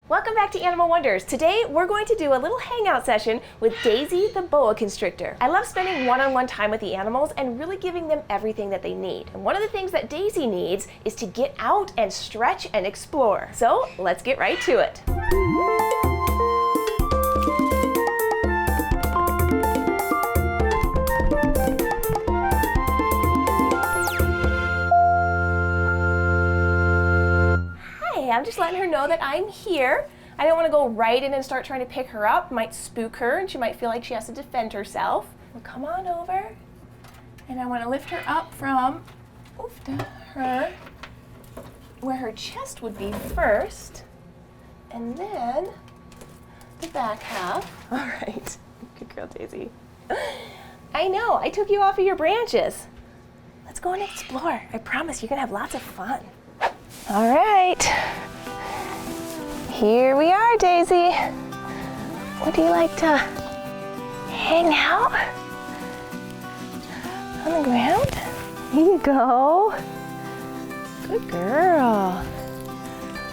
Welcome back to Animal Wonders. Today we're going to do a little hangout session with Daisy the Boa Constrictor. I love spending one-on-one time with the animals and really giving them everything that they need. And one of the things that Daisy needs is to get out and stretch and explore. So let's get right to it. I'm just letting her know that I'm here. I don't want to go right in and start trying to pick her up. Might spook her and she might feel like she has to defend herself. Well, come on over. And I want to lift her up from her, where her chest would be first. And then the back half. All right. Good girl, Daisy. I know, I took you off of your branches. Let's go and explore. I promise you're going to have lots of fun. All right, here we are, Daisy. Would you like to hang out on the ground? Here you go. Good girl.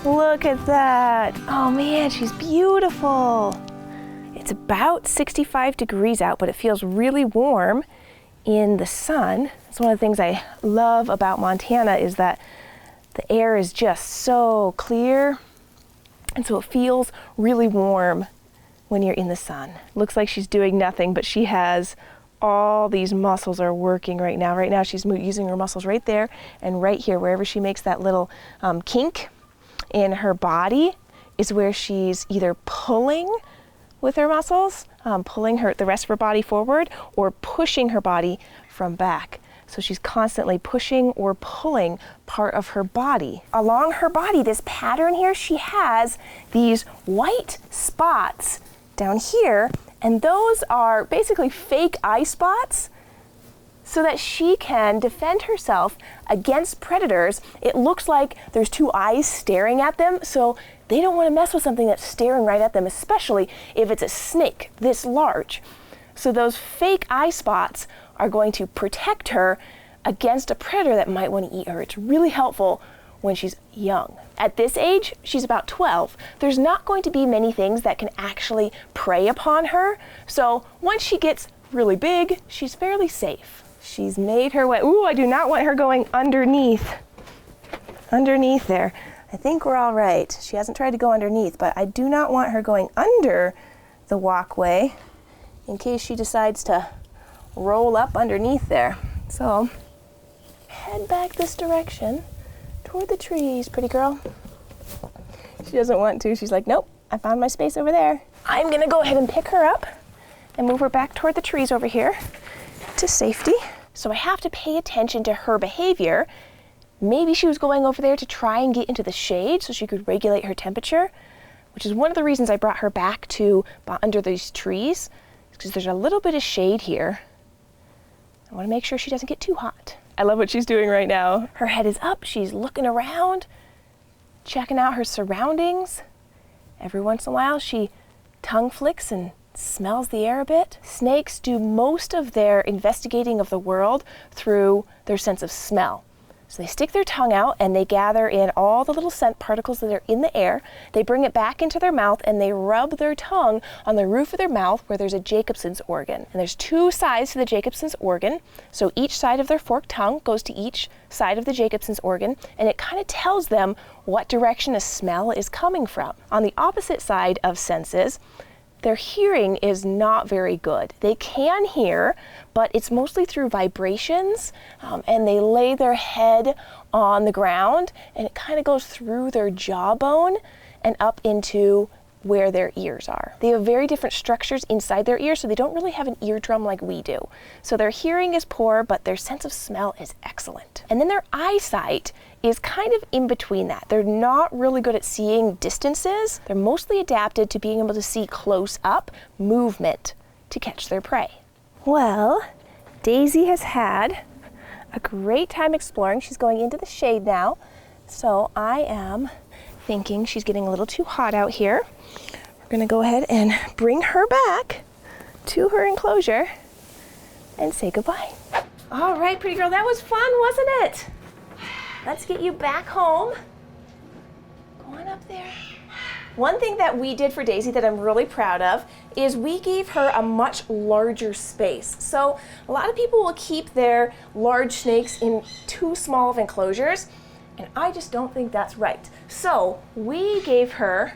Look at that. Oh man, she's beautiful. It's about 65 degrees out, but it feels really warm in the sun. It's one of the things I love about Montana is that the air is just so clear, and so it feels really warm when you're in the sun. Looks like she's doing nothing, but she has all these muscles are working right now. Right now she's using her muscles right there and right here, wherever she makes that little kink in her body is where she's either pulling with her muscles, pulling the rest of her body forward, or pushing her body from back. So she's constantly pushing or pulling part of her body. Along her body, this pattern here, she has these white spots down here, and those are basically fake eye spots so that she can defend herself against predators. It looks like there's two eyes staring at them, so they don't want to mess with something that's staring right at them, especially if it's a snake this large. So those fake eye spots are going to protect her against a predator that might want to eat her. It's really helpful when she's young. At this age, she's about 12. There's not going to be many things that can actually prey upon her. So once she gets really big, she's fairly safe. She's made her way. Ooh, I do not want her going underneath there. I think we're all right. She hasn't tried to go underneath, but I do not want her going under the walkway in case she decides to roll up underneath there. So head back this direction toward the trees, pretty girl. She doesn't want to. She's like, nope, I found my space over there. I'm gonna go ahead and pick her up and move her back toward the trees over here to safety. So I have to pay attention to her behavior. Maybe she was going over there to try and get into the shade so she could regulate her temperature, which is one of the reasons I brought her back to under these trees, because there's a little bit of shade here. I want to make sure she doesn't get too hot. I love what she's doing right now. Her head is up, she's looking around, checking out her surroundings. Every once in a while she tongue flicks and smells the air a bit. Snakes do most of their investigating of the world through their sense of smell. So they stick their tongue out and they gather in all the little scent particles that are in the air. They bring it back into their mouth and they rub their tongue on the roof of their mouth where there's a Jacobson's organ. And there's two sides to the Jacobson's organ. So each side of their forked tongue goes to each side of the Jacobson's organ, and it kind of tells them what direction a smell is coming from. On the opposite side of senses, their hearing is not very good. They can hear, but it's mostly through vibrations, and they lay their head on the ground, and it kind of goes through their jawbone and up into where their ears are. They have very different structures inside their ears, so they don't really have an eardrum like we do. So their hearing is poor, but their sense of smell is excellent. And then their eyesight is kind of in between that. They're not really good at seeing distances. They're mostly adapted to being able to see close up movement to catch their prey. Well, Daisy has had a great time exploring. She's going into the shade now. So I am thinking she's getting a little too hot out here. We're gonna go ahead and bring her back to her enclosure and say goodbye. All right, pretty girl, that was fun, wasn't it? Let's get you back home. Go on up there. One thing that we did for Daisy that I'm really proud of is we gave her a much larger space. So a lot of people will keep their large snakes in too small of enclosures, and I just don't think that's right. So we gave her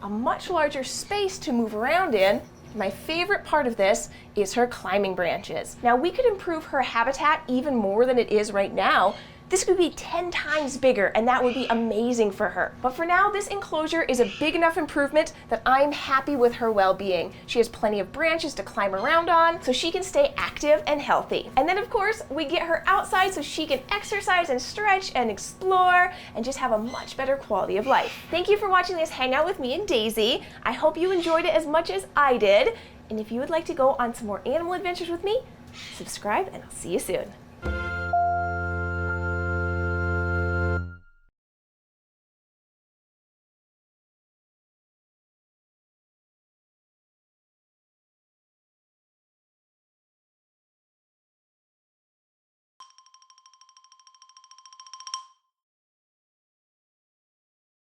a much larger space to move around in. My favorite part of this is her climbing branches. Now we could improve her habitat even more than it is right now. This could be 10 times bigger, and that would be amazing for her. But for now, this enclosure is a big enough improvement that I'm happy with her well-being. She has plenty of branches to climb around on, so she can stay active and healthy. And then of course, we get her outside so she can exercise and stretch and explore and just have a much better quality of life. Thank you for watching this Hangout with me and Daisy. I hope you enjoyed it as much as I did. And if you would like to go on some more animal adventures with me, subscribe and I'll see you soon.